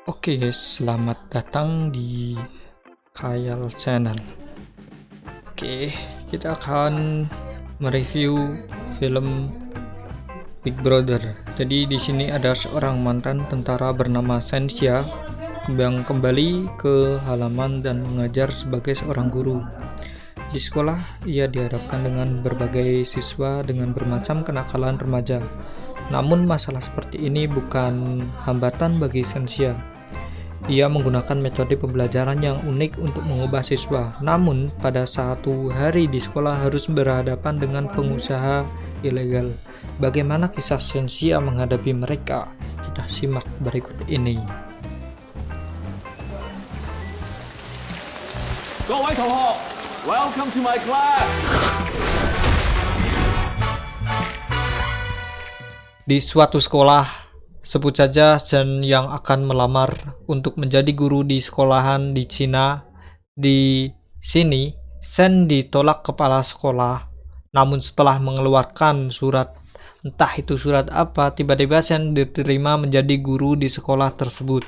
Oke guys, selamat datang di Khayal Channel. Oke, kita akan mereview film Big Brother. Jadi di sini ada seorang mantan tentara bernama Sensia yang kembali ke halaman dan mengajar sebagai seorang guru. Di sekolah, ia dihadapkan dengan berbagai siswa dengan bermacam kenakalan remaja. Namun masalah seperti ini bukan hambatan bagi Sensia. Ia menggunakan metode pembelajaran yang unik untuk mengubah siswa. Namun pada satu hari di sekolah harus berhadapan dengan pengusaha ilegal. Bagaimana kisah Sensia menghadapi mereka? Kita simak berikut ini. 各位同學 ，Welcome to my class。 Di suatu sekolah, sebut saja Sen yang akan melamar untuk menjadi guru di sekolahan di Cina. Di sini, Sen ditolak kepala sekolah. Namun setelah mengeluarkan surat, entah itu surat apa, tiba-tiba Sen diterima menjadi guru di sekolah tersebut.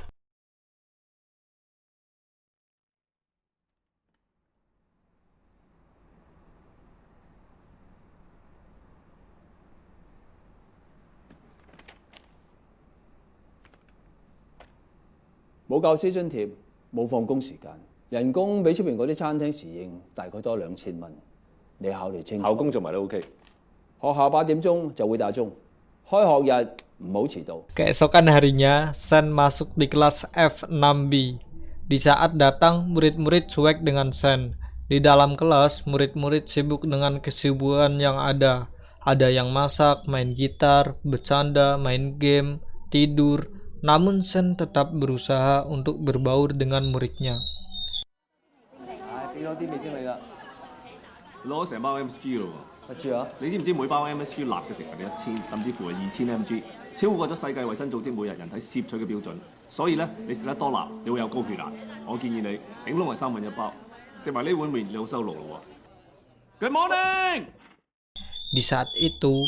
冇教師津貼，冇放工時間，人工比出邊嗰啲餐廳侍應大概多2000蚊。你考慮清楚。考公做埋都 OK。學校8點鐘就會打鐘，開學日唔好遲到。 Keesokan harinya, Sen masuk di kelas F6B. Di saat datang, murid-murid cuek dengan Sen. Di dalam kelas, murid-murid sibuk dengan kesibukan yang ada. Ada yang masak, main gitar, bercanda, main game, tidur. Namun Sen tetap berusaha untuk berbaur dengan muridnya. 俾多啲味精你啦，攞成包 MSG 咯阿朱啊，喎，你知唔知每包 MSG 鈉嘅成分係1000，甚至乎係2000 mg， 超過咗世界衛生組織每日人體攝取嘅標準。所以咧，你食得多鈉，你會有高血壓。我建議你頂籠係3份1包，食埋呢碗麵你好收爐咯喎。Good morning。 Di saat itu,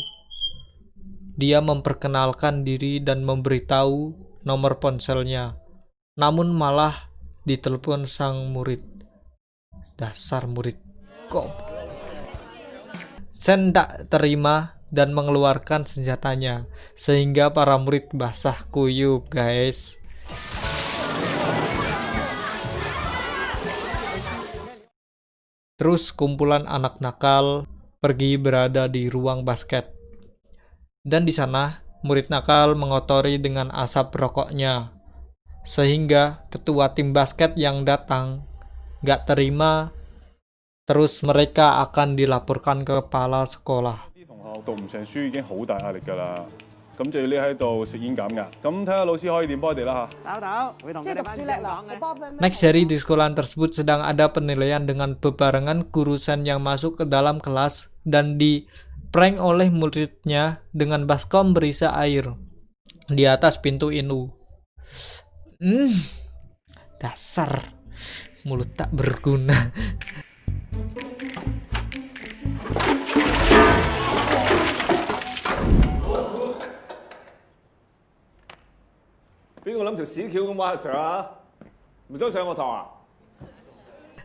dia memperkenalkan diri dan memberitahu nomor ponselnya. Namun malah ditelepon sang murid. Dasar murid kok. Sen tak terima dan mengeluarkan senjatanya, sehingga para murid basah kuyup, guys. Terus kumpulan anak nakal pergi berada di ruang basket. Dan di sana, murid nakal mengotori dengan asap rokoknya. Sehingga ketua tim basket yang datang gak terima, terus mereka akan dilaporkan ke kepala sekolah. 啲同學讀唔成書已經好大壓力㗎啦，咁就要匿喺度食煙減壓。咁睇下老師可以點幫佢哋啦嚇。 Next hari di sekolah tersebut sedang ada penilaian dengan bebarengan guru Sen yang masuk ke dalam kelas dan di prank oleh muridnya dengan baskom berisi air di atas pintu inu. Dasar mulut tak berguna.邊個諗條屎橋咁挖阿 Sir 啊？唔想上我堂啊？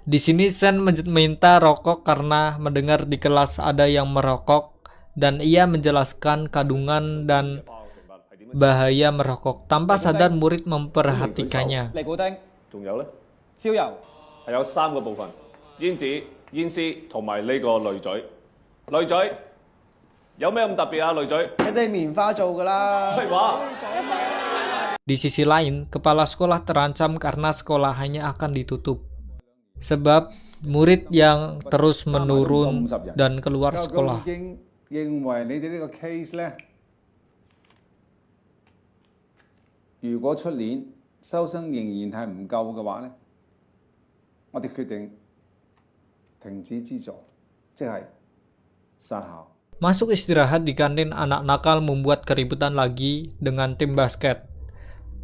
Di sini Sen meminta rokok karena mendengar di kelas ada yang merokok dan ia menjelaskan kandungan dan bahaya merokok. Tanpa sadar murid memperhatikannya. 尼古丁、仲有咧？燒油。係有3個部分：煙紙、煙絲同埋呢個濾嘴。濾嘴有咩咁特別啊？濾嘴一定棉花做㗎啦。廢話。 Di sisi lain, kepala sekolah terancam karena sekolahannya akan ditutup. Sebab murid yang terus menurun dan keluar sekolah. 已經認為你哋呢個 case 咧，如果出年收生仍然係唔夠嘅話咧，我哋決定停止資助，即係殺校。 Masuk istirahat di kantin, anak nakal membuat keributan lagi dengan tim basket.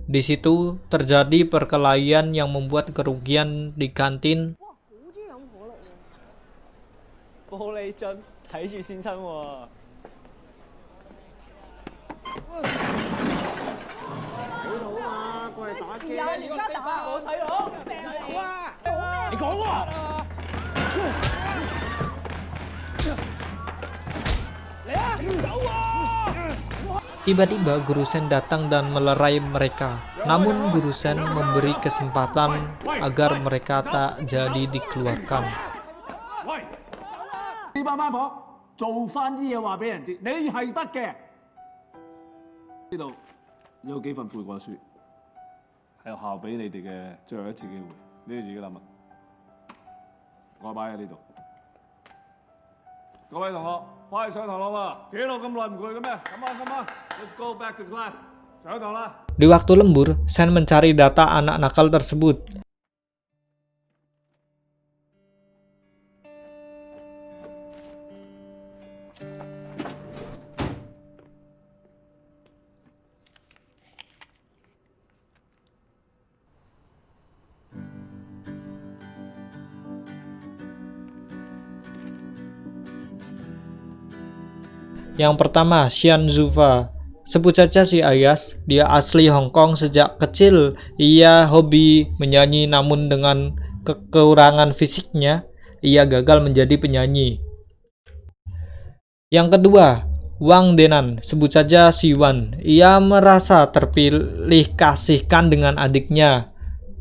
Di situ terjadi perkelahian yang membuat kerugian di kantin. 玻璃樽，睇住先生喎。好肚啊，過嚟打機啊！ Tiba-tiba Guru Sen datang dan melerai mereka. Namun Guru Sen memberi kesempatan agar mereka tak jadi dikeluarkan. 喂，呢班班婆做翻啲嘢話俾人知，你係得嘅。呢度有幾份悔過書，係學校俾你哋嘅最後一次機會，你哋自己諗啊。我擺喺呢度。各位同學，快去上堂啦嘛！企喺度咁耐唔攰嘅咩？Come on，let's go back to class。上堂啦。 Di waktu lembur, Sen mencari data anak nakal tersebut. Yang pertama, Xian Zufa. Sebut saja si Ayas, dia asli Hong Kong. Sejak kecil ia hobi menyanyi, namun dengan kekurangan fisiknya ia gagal menjadi penyanyi. Yang kedua, Wang Denan. Sebut saja si Wan. Ia merasa terpilih kasihkan dengan adiknya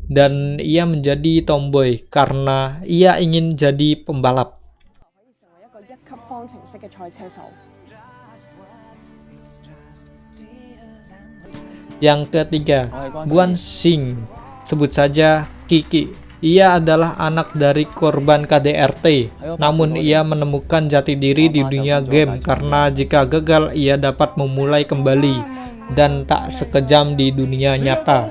dan ia menjadi tomboy karena ia ingin jadi pembalap. Yang ketiga, Guan Xing. Sebut saja Kiki. Ia adalah anak dari korban KDRT. Namun ia menemukan jati diri di dunia game karena jika gagal ia dapat memulai kembali dan tak sekejam di dunia nyata.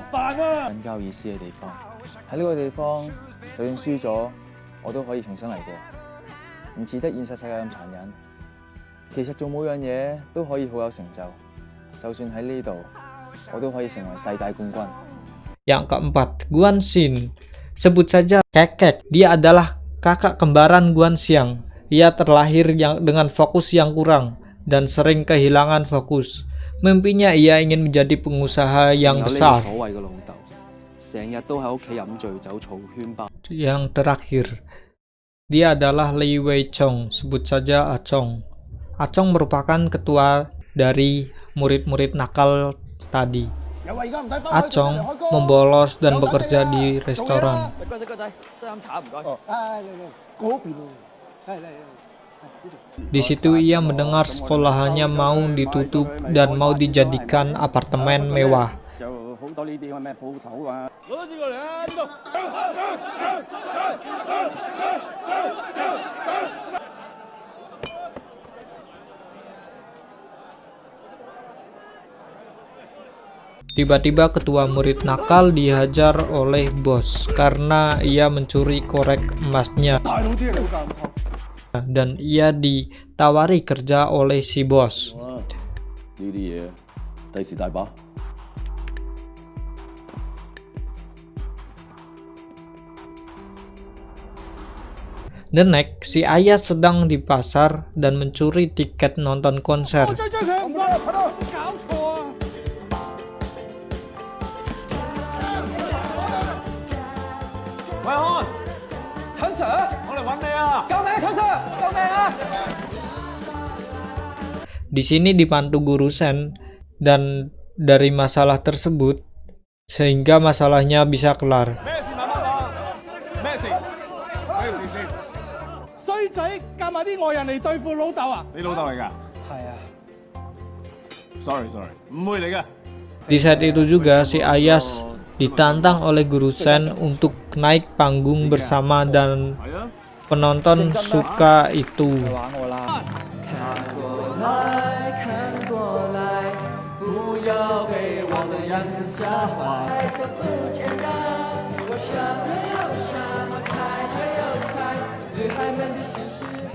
Yang keempat, Guan Xin. Sebut saja Kekek. Dia adalah kakak kembaran Guan Xiang. Ia terlahir dengan fokus yang kurang dan sering kehilangan fokus. Mimpinya ia ingin menjadi pengusaha yang besar. Yang terakhir, dia adalah Li Wei Chong. Sebut saja Acong. Acong merupakan ketua dari murid-murid nakal tadi. Acong membolos dan bekerja di restoran. Di situ ia mendengar sekolahannya mau ditutup dan mau dijadikan apartemen mewah. Tiba-tiba ketua murid nakal dihajar oleh bos karena ia mencuri korek emasnya. Dan ia ditawari kerja oleh si bos. The next, si Ayat sedang di pasar dan mencuri tiket nonton konser. Di sini dibantu Guru Sen dan dari masalah tersebut sehingga masalahnya bisa kelar. Di saat itu juga si Ayas ditantang oleh Guru Sen untuk naik panggung bersama dan penonton suka itu.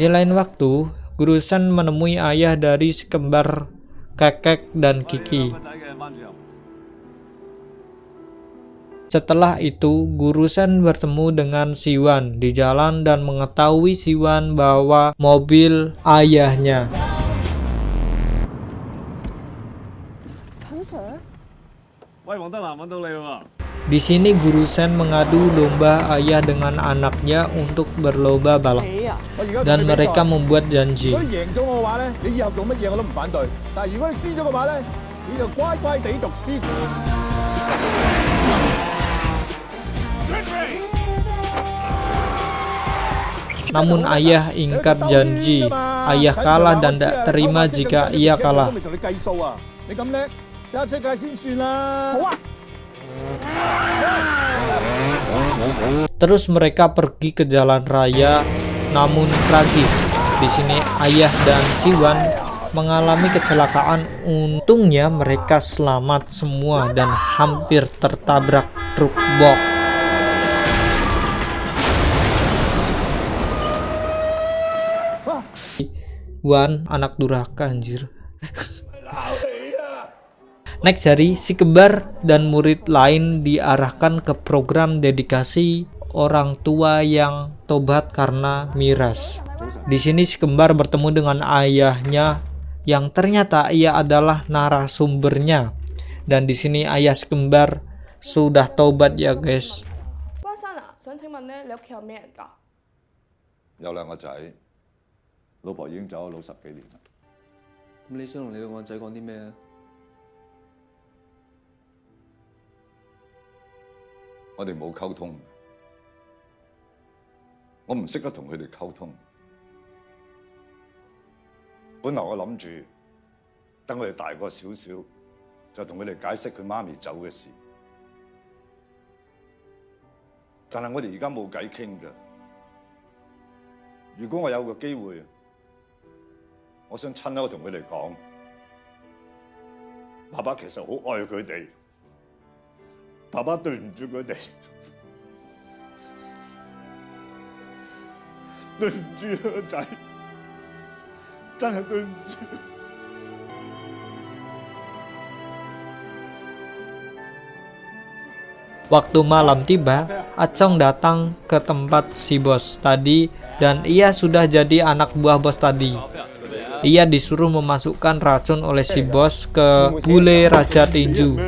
Di lain waktu, Guru Sen menemui ayah dari si kembar Kekek dan Kiki. Setelah itu, Guru Sen bertemu dengan si Wan di jalan dan mengetahui si Wan bawa mobil ayahnya. Di sini Guru Sen mengadu domba ayah dengan anaknya untuk berlomba balap, dan mereka membuat janji. 如果你贏咗我嘅話咧，你以後做乜嘢我都唔反對。但係如果你輸咗嘅話咧，你就乖乖地讀書。 Namun ayah ingkar janji. Ayah kalah dan tidak terima jika ia kalah. 同你計數啊！你咁叻，揸出界先算啦。好啊！ Terus mereka pergi ke jalan raya, namun tragis. Di sini ayah dan Siwan mengalami kecelakaan. Untungnya mereka selamat semua dan hampir tertabrak truk box. Wan, anak durhaka anjir. Next hari, si kembar dan murid lain diarahkan ke program dedikasi orang tua yang tobat karena miras. Di sini si kembar bertemu dengan ayahnya yang ternyata ia adalah narasumbernya. Dan di sini ayah si kembar sudah tobat ya guys. 關生啊，想請問咧，你屋企有咩人㗎？有兩個仔，老婆已經走咗老10幾年啦。咁你想同你兩個仔講啲咩啊？我哋冇溝通，我唔識得同佢哋溝通。本來我諗住等佢哋大個少少，就同佢哋解釋佢媽咪走嘅事。但係我哋而家冇偈傾㗎。如果我有個機會，我想親口同佢哋講，爸爸其實好愛佢哋。 爸爸對唔住佢哋，對唔住個仔，真係對唔住。Waktu malam tiba, Acong datang ke tempat si bos tadi dan ia sudah jadi anak buah bos tadi. Ia disuruh memasukkan racun oleh si bos ke gulai Raja Tinju.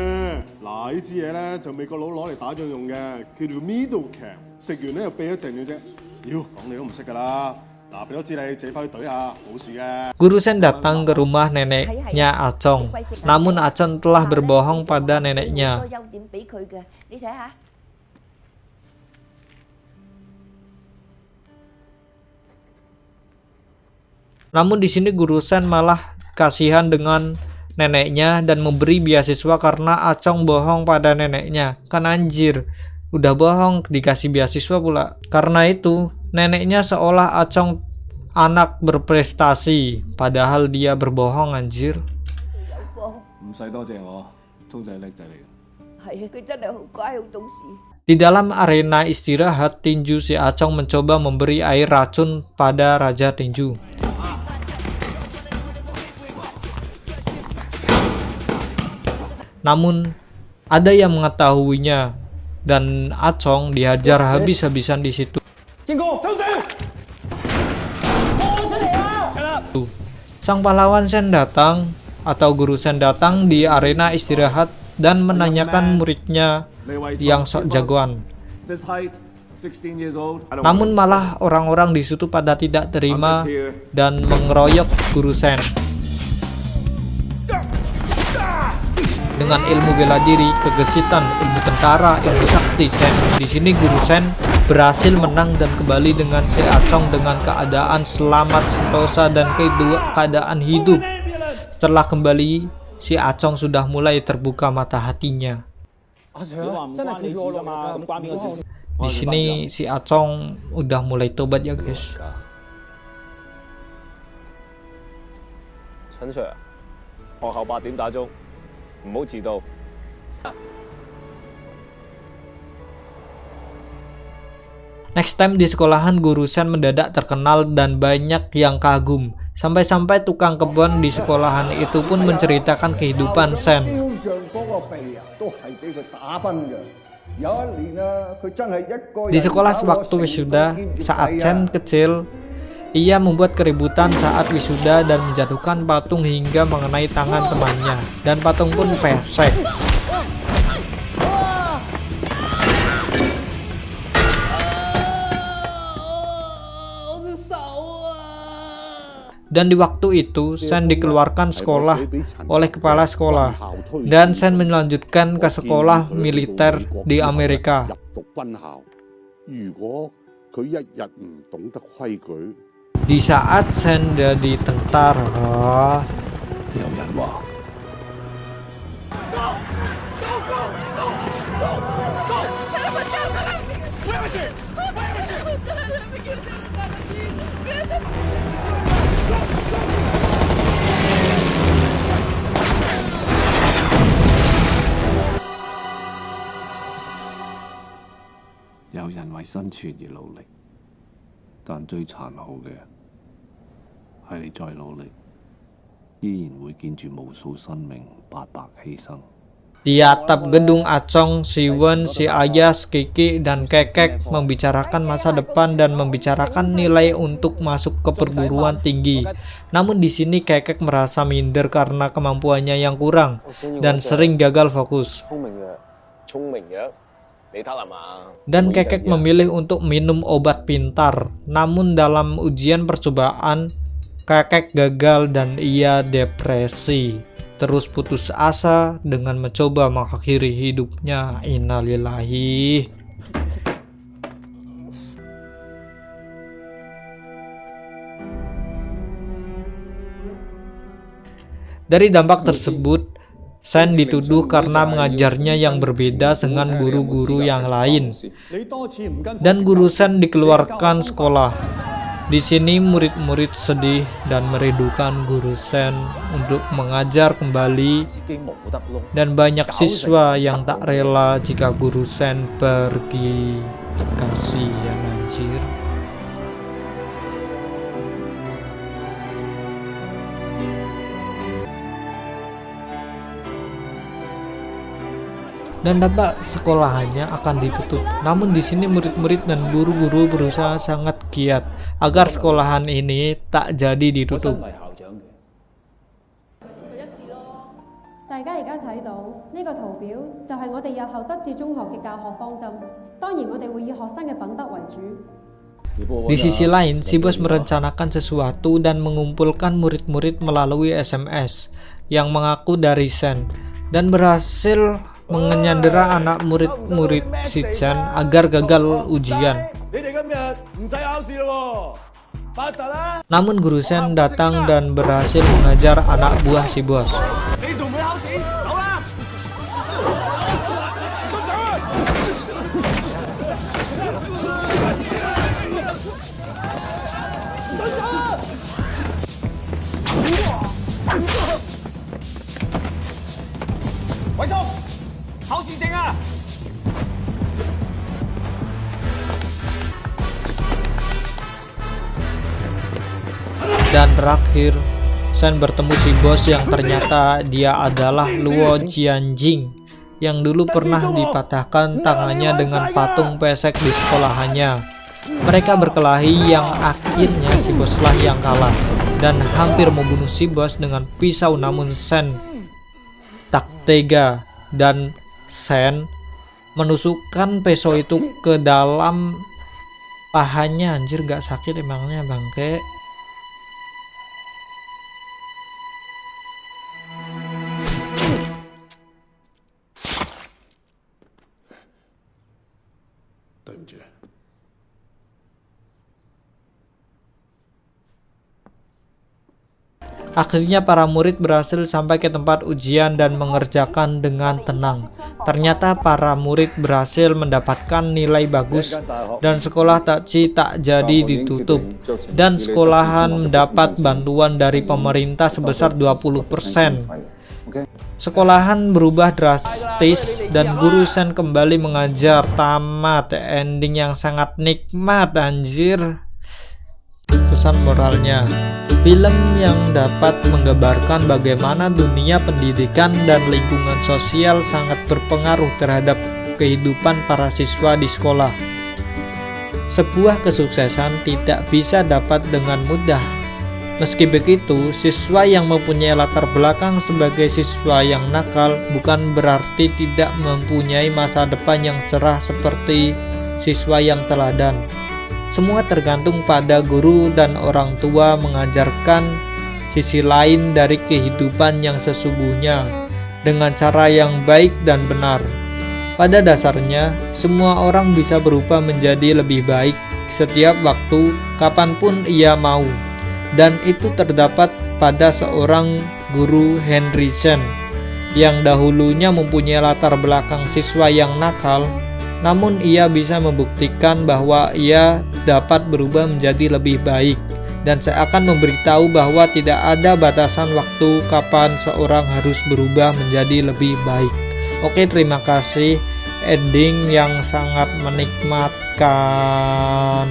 呢支嘢咧就美國佬攞嚟打仗用嘅，叫做 Middle Cam， 食完咧又避一陣嘅啫。妖，講你都唔識㗎啦。嗱，俾多支你自己翻去懟下，冇事嘅。 Guru Sen datang ke rumah neneknya Acong. Namun Acong telah berbohong pada neneknya. Namun di sini Guru Sen malah kasihan dengan neneknya dan memberi beasiswa karena Acong bohong pada neneknya. Kan anjir, udah bohong dikasih beasiswa pula. Karena itu neneknya seolah Acong anak berprestasi, padahal dia berbohong anjir. 唔使多謝我，聰仔叻仔嚟嘅。係啊，佢真係好乖，好懂事。 Di dalam arena istirahat tinju, si Acong mencoba memberi air racun pada Raja Tinju. Namun ada yang mengetahuinya dan Acong dihajar habis-habisan di situ. Sang pahlawan Sen datang atau Guru Sen datang di arena istirahat dan menanyakan muridnya yang sok jagoan. Namun malah orang-orang di situ pada tidak terima dan mengeroyok Guru Sen. Dengan ilmu bela diri, kegesitan, ilmu tentara, ilmu sakti Sen. Di sini Guru Sen berhasil menang dan kembali dengan si Acong dengan keadaan selamat, sentosa dan keadaan hidup. Setelah kembali, si Acong sudah mulai terbuka mata hatinya. Di sini si Acong udah mulai tobat ya guys. 陳 Sir， 學校8點打鐘，唔好遲到。 Next time di sekolahan Guru Sen mendadak terkenal dan banyak yang kagum. Sampai-sampai tukang kebun di sekolahan itu pun menceritakan kehidupan Sen. Di sekolah sewaktu wisuda, saat Sen kecil, ia membuat keributan saat wisuda dan menjatuhkan patung hingga mengenai tangan temannya. Dan patung pun pesek. Dan di waktu itu, Sen dikeluarkan sekolah oleh kepala sekolah, dan Sen melanjutkan ke sekolah militer di Amerika. Di saat Sen jadi tentara,有人為生存而努力，但最殘酷嘅係你再努力，依然會見住無數生命白白犧牲。 di atap gedung Acong, si Wen, si Ayas, Kiki, dan Kekek membicarakan masa depan dan membicarakan nilai untuk masuk ke perguruan tinggi. Namun di sini Kekek merasa minder karena kemampuannya yang kurang dan sering gagal fokus. Dan Kekek memilih untuk minum obat pintar. Namun dalam ujian percobaan, Kekek gagal dan ia depresi. Terus putus asa dengan mencoba mengakhiri hidupnya. Innalillahi. Dari dampak tersebut, Sen dituduh karena mengajarnya yang berbeda dengan guru-guru yang lain, dan guru Sen dikeluarkan sekolah. Di sini murid-murid sedih dan merindukan guru Sen untuk mengajar kembali, dan banyak siswa yang tak rela jika guru Sen pergi. Kasihan anjir. Dan dampak sekolahannya akan ditutup. Namun di sini murid-murid dan guru-guru berusaha sangat giat agar sekolahan ini tak jadi ditutup. 大家而家睇到呢個圖表，就係我哋日後德智中學嘅教學方針。當然，我哋會以學生嘅品德為主。 Di sisi lain, si bos merencanakan sesuatu dan mengumpulkan murid-murid melalui SMS yang mengaku dari Sen, dan berhasil menyandera anak murid-murid si Chen agar gagal ujian. Namun guru Sen datang dan berhasil mengajar anak buah si bos. Dan terakhir, Sen bertemu si bos yang ternyata dia adalah Luo Jianjing yang dulu pernah dipatahkan tangannya dengan patung pesek di sekolahannya. Mereka berkelahi yang akhirnya si boslah yang kalah dan hampir membunuh si bos dengan pisau, namun Sen tak tega dan Sen menusukkan pisau itu ke dalam pahanya. Anjir, gak sakit emangnya bangke. Akhirnya para murid berhasil sampai ke tempat ujian dan mengerjakan dengan tenang. Ternyata para murid berhasil mendapatkan nilai bagus dan sekolah Tachi tak jadi ditutup, dan sekolahan mendapat bantuan dari pemerintah sebesar 20%. Sekolahan berubah drastis dan guru Sen kembali mengajar. Tamat, ending yang sangat nikmat anjir. Pesan moralnya, film yang dapat menggambarkan bagaimana dunia pendidikan dan lingkungan sosial sangat berpengaruh terhadap kehidupan para siswa di sekolah. Sebuah kesuksesan tidak bisa dapat dengan mudah. Meski begitu, siswa yang mempunyai latar belakang sebagai siswa yang nakal bukan berarti tidak mempunyai masa depan yang cerah seperti siswa yang teladan. Semua tergantung pada guru dan orang tua mengajarkan sisi lain dari kehidupan yang sesungguhnya dengan cara yang baik dan benar. Pada dasarnya, semua orang bisa berubah menjadi lebih baik setiap waktu, kapanpun ia mau. Dan itu terdapat pada seorang guru Henry Chen yang dahulunya mempunyai latar belakang siswa yang nakal, namun ia bisa membuktikan bahwa ia dapat berubah menjadi lebih baik. Dan saya akan memberitahu bahwa tidak ada batasan waktu kapan seorang harus berubah menjadi lebih baik. Oke, terima kasih. Ending yang sangat menikmatkan.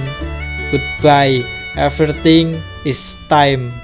Goodbye. Everything is time.